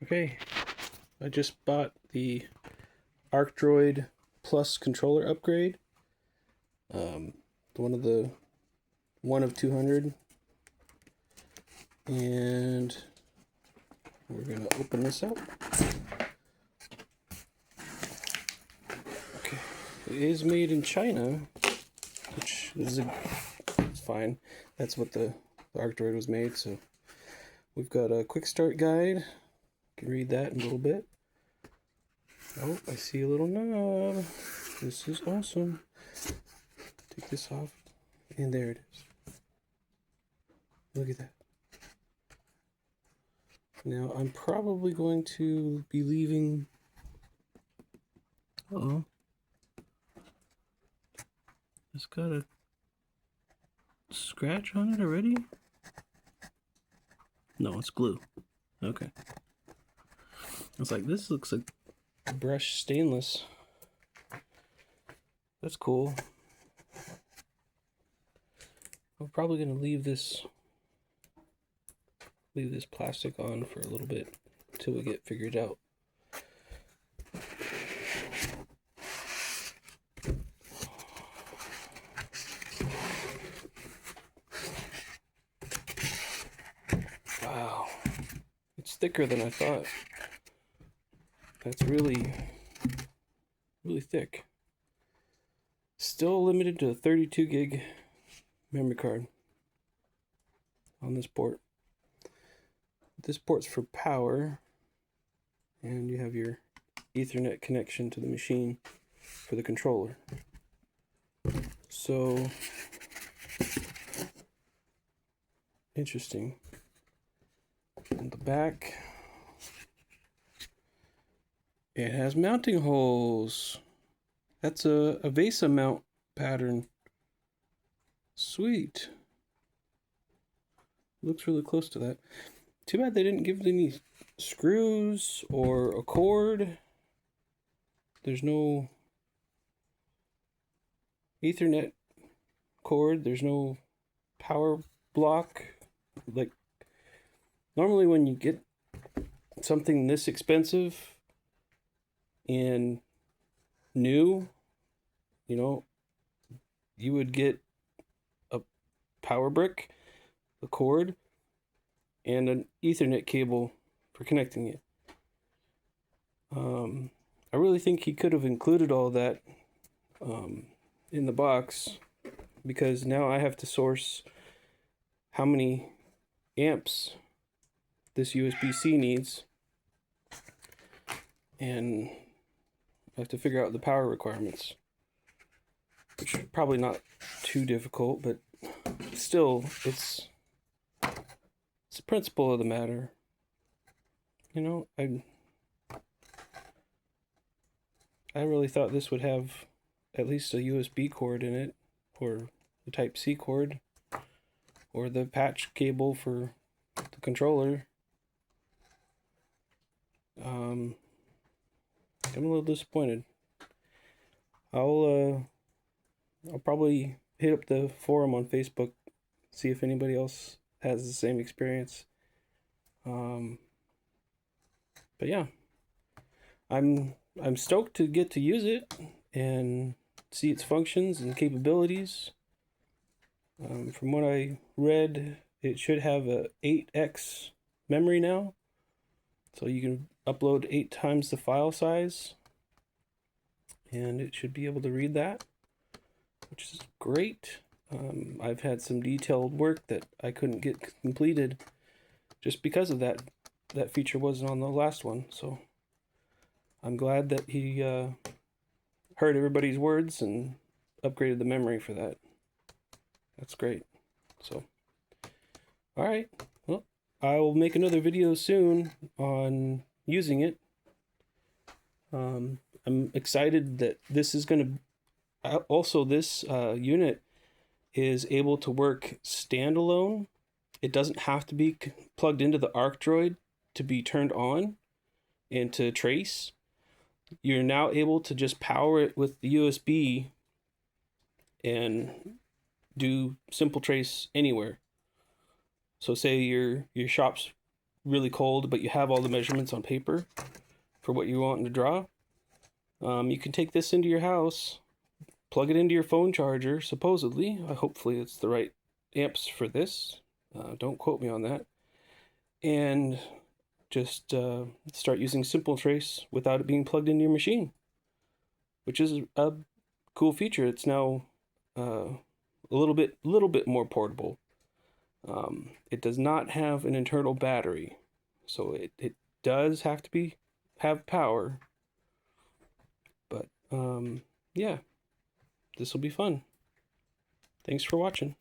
Okay, I just bought the Arcdroid Plus controller upgrade. Um, one of 200, and we're gonna open this up. Okay, it is made in China, which is it's fine. That's what the Arcdroid was made. So we've got a quick start guide. You can read that in a little bit. Oh, I see a little knob. This is awesome. Take this off, and there it is. Look at that. Now, I'm probably going to be leaving... Uh-oh. It's got a scratch on it already? No, it's glue. Okay. I was like, this looks like brushed stainless. That's cool. I'm probably going to leave this plastic on for a little bit until we get figured out. Wow, it's thicker than I thought. That's really thick. Still limited to a 32 gig memory card on this port. This port's for power, and you have your Ethernet connection to the machine for the controller. So interesting. On the back, it has mounting holes. That's a VESA mount pattern. Sweet. Looks really close to that. Too bad they didn't give any screws or a cord. There's no Ethernet cord. There's no power block. Like, normally when you get something this expensive and new, you know, you would get a power brick, a cord, and an Ethernet cable for connecting it. I really think he could have included all that in the box, because now I have to source how many amps this USB-C needs, and I have to figure out the power requirements, which is probably not too difficult, but still, it's the principle of the matter. You know, I really thought this would have at least a USB cord in it, or the Type-C cord, or the patch cable for the controller. I'm a little disappointed. I'll probably hit up the forum on Facebook, see if anybody else has the same experience. But yeah, I'm stoked to get to use it and see its functions and capabilities. From what I read, it should have a 8x memory now, so you can upload 8 times the file size, and it should be able to read that, which is great. I've had some detailed work that I couldn't get completed just because of that feature wasn't on the last one. So I'm glad that he heard everybody's words and upgraded the memory for that. That's great. So, all right. Well, I will make another video soon on using it. I'm excited that this is going to... Also, this unit is able to work standalone. It doesn't have to be plugged into the Arcdroid to be turned on and to trace. You're now able to just power it with the USB and do simple trace anywhere. So say your shop's really cold, but you have all the measurements on paper for what you want to draw, you can take this into your house, plug it into your phone charger, supposedly. Hopefully it's the right amps for this. Don't quote me on that. And just start using Simple Trace without it being plugged into your machine, which is a cool feature. It's now a little bit more portable. It does not have an internal battery, so it does have to have power. But yeah, this will be fun. Thanks for watching.